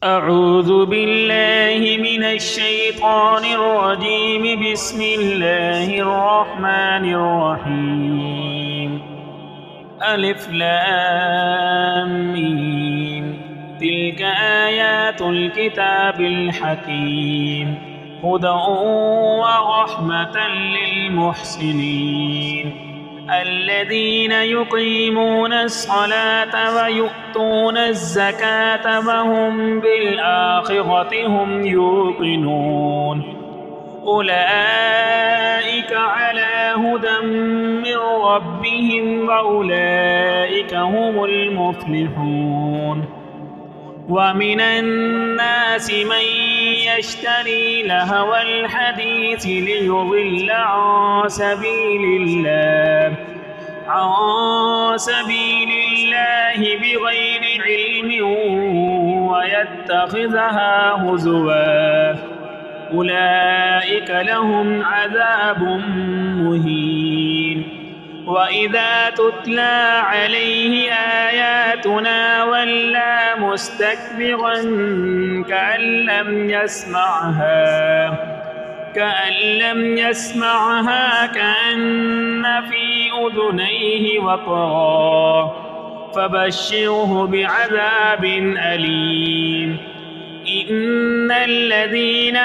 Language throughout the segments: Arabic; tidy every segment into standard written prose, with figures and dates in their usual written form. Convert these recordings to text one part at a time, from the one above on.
أعوذ بالله من الشيطان الرجيم. بسم الله الرحمن الرحيم. ألف لام ميم. تلك آيات الكتاب الحكيم، هدى ورحمة للمحسنين الذين يقيمون الصلاة ويؤتون الزكاة وهم بالآخرة هم يوقنون. أولئك على هدى من ربهم وأولئك هم المفلحون. ومن الناس من يشتري لهو الحديث ليضل عن سبيل الله بغير علم ويتخذها هزوا. أولئك لهم عذاب مهين. وإذا تتلى عليه آياتنا ولى مستكبرا كأن لم يسمعها كأن في أذنيه وقرا. فبشره بعذاب أليم. إن الذين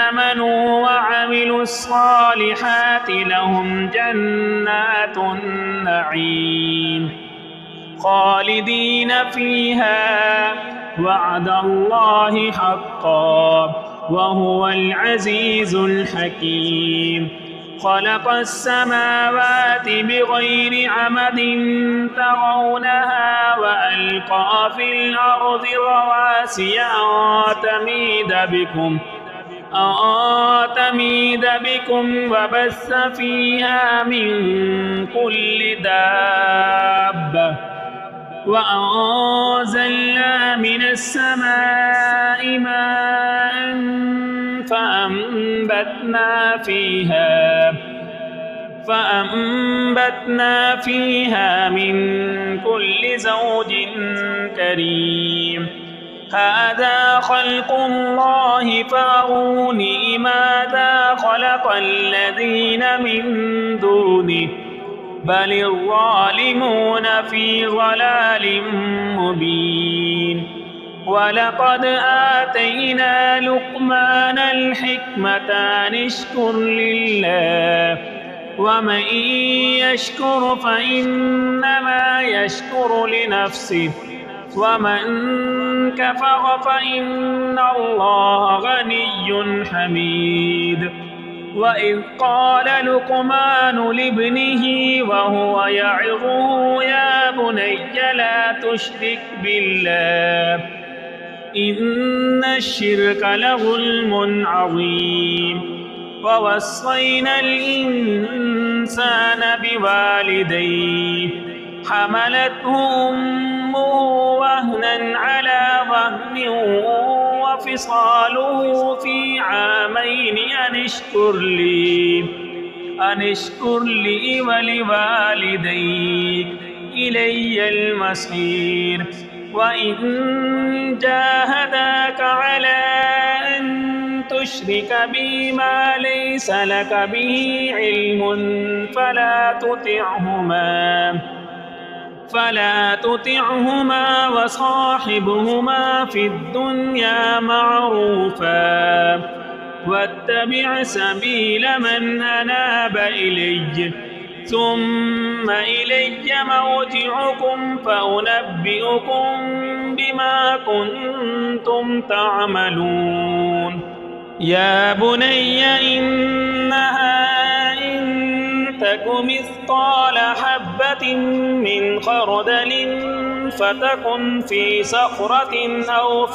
آمنوا وعملوا الصالحات لهم جنات النعيم خالدين فيها، وعد الله حقا وهو العزيز الحكيم. خلق السماوات بغير عمد ترونها وألقى في الأرض رواسي أن تميد بكم وبث فيها من كل دابة. وأنزلنا من السماء ماء فأنبتنا فيها من كل زوج كريم. هذا خلق الله فأروني ماذا خلق الذين من دونه بل الظالمون في ضلال مبين. ولقد آتينا لقمان الحكمة أن اشكر لله، ومن يشكر فإنما يشكر لنفسه، ومن كفر فإن الله غني حميد. وإذ قال لقمان لابنه وهو يعظه يا بني لا تشرك بالله إن الشرك لظلم عظيم. ووصينا الإنسان بوالديه حملته أمه وهنا على وهن وفصاله في عامين أن اشكر لي ولوالديك إلي المصير. وإن جاهداك على أن تشرك بي ما ليس لك به علم فلا تطعهما وصاحبهما في الدنيا معروفا، واتبع سبيل من أناب إلي، ثم إلي مرجعكم فأنبئكم بما كنتم تعملون. يا بني إنها إن تك مثقال حبة من خردل فتكن في صخرة أو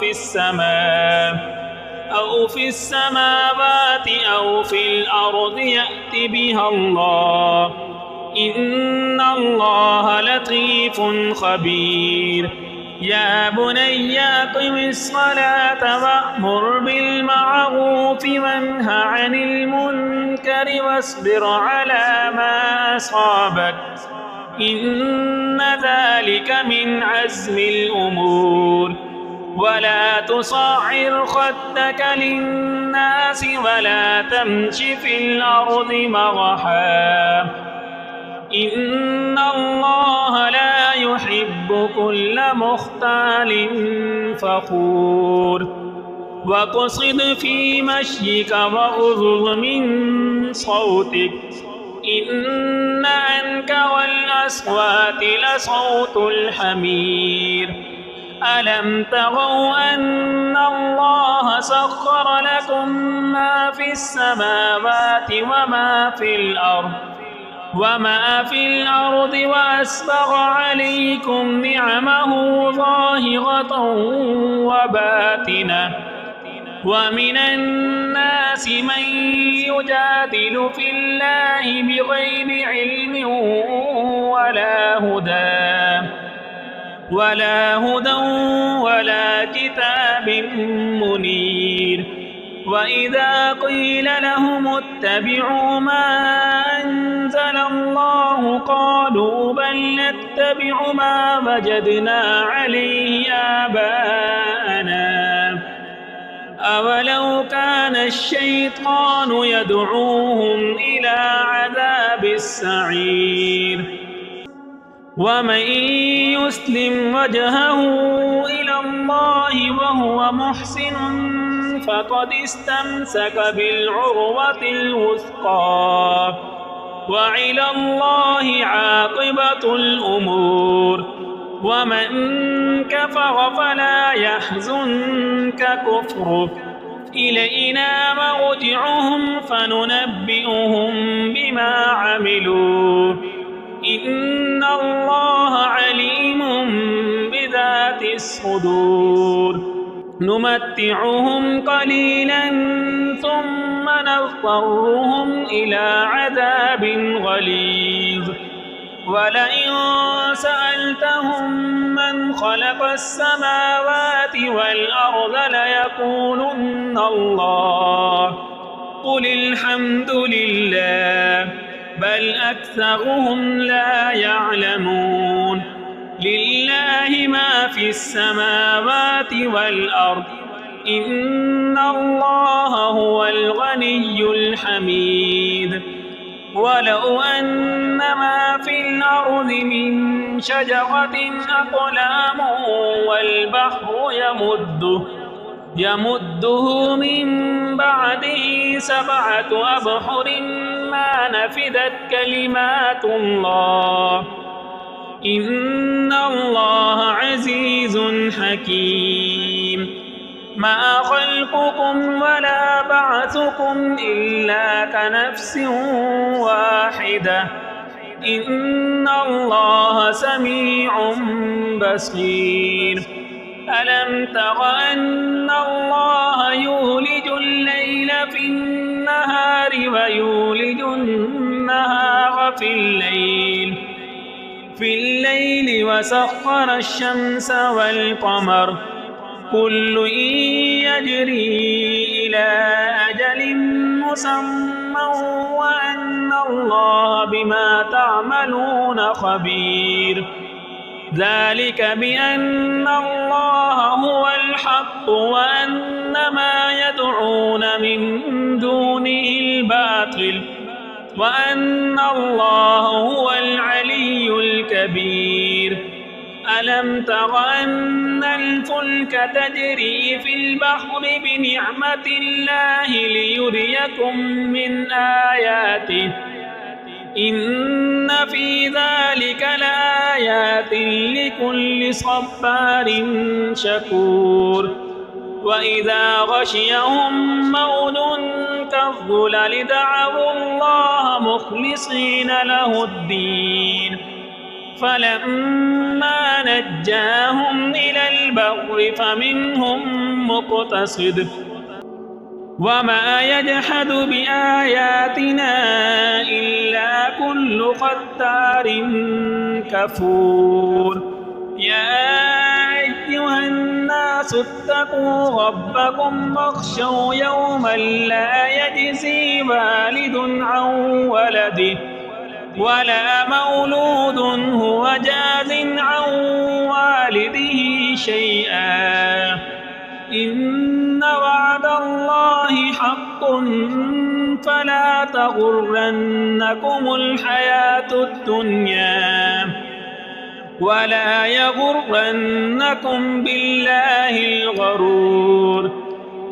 في السماوات أو في الأرض يأت بها الله، إن الله لطيف خبير. يا بني أقم الصلاة وأمر بالمعروف وانه عن المنكر واصبر على ما أصابك، إن ذلك من عزم الأمور. ولا تصعر خدك للناس ولا تمش في الأرض مرحا إن الله لا يحب كل مختال فخور واقصد في مشيك واغضض من صوتك إن أنكر الأصوات لصوت الحمير ألم تروا أن الله سخر لكم ما في السماوات وما في الأرض وأسبغ عليكم نعمه ظاهرة وباطنة ومن الناس من يجادل في الله بغير علم ولا هدى ولا كتاب منير وإذا قيل لهم اتبعوا ما أنزل الله قالوا بل نتبع ما وجدنا عليه آباءنا أولو كان الشيطان يدعوهم إلى عذاب السعير ومن يسلم وجهه إلى الله وهو محسن فقد استمسك بالعروة الوثقى وإلى الله عاقبة الأمور ومن كفر فلا يحزنك كفره إلينا مرجعهم فننبئهم بما عملوا إن الله عليم بذات الصدور نمتعهم قليلا ثم نضطرهم إلى عذاب غليظ ولئن سألتهم من خلق السماوات والأرض ليقولن الله قل الحمد لله بل أكثرهم لا يعلمون لله ما في السماوات والأرض إن الله هو الغني الحميد ولو أن ما في الأرض من شجرة أقلام والبحر يمده من بعده 7 أبحر ما نفدت كلمات الله إن الله عزيز حكيم ما خلقكم ولا بعثكم إلا كنفس واحدة إن الله سميع بصير ألم تر أن الله يولج الليل في النهار ويولج النهار في الليل وسخر الشمس والقمر كل يجري إلى أجل مسمى وأن الله بما تعملون خبير ذلك بأن الله هو الحق وأن ما يدعون من دونه الباطل وأن الله هو العلي الكبير ألم تر أن الفلك تجري في البحر بنعمة الله ليريكم من آياته إن في ذلك لآيات لكل صبار شكور وإذا غشيهم موج كالظلل دعوا الله مخلصين له الدين فلما نجاهم إلى البر فمنهم مقتصد وما يجحد بآياتنا إلا كل ختار كفور يا أيها الناس اتقوا ربكم واخشوا يوما لا يجزي والد عن ولده ولا مولود هو جاز عن والده شيئا إن وعد الله حق فلا تغرنكم الحياة الدنيا ولا يغرنكم بالله الغرور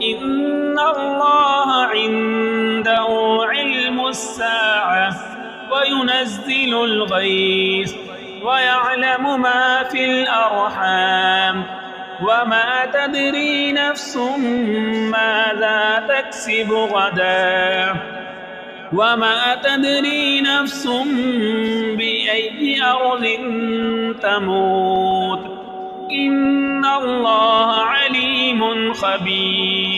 إن الله عنده علم الساعة وينزل الغيث ويعلم ما في الأرحام وما تدري نفس ماذا تكسب غدا وما تدري نفس بأي أرض تموت إن الله عليم خبير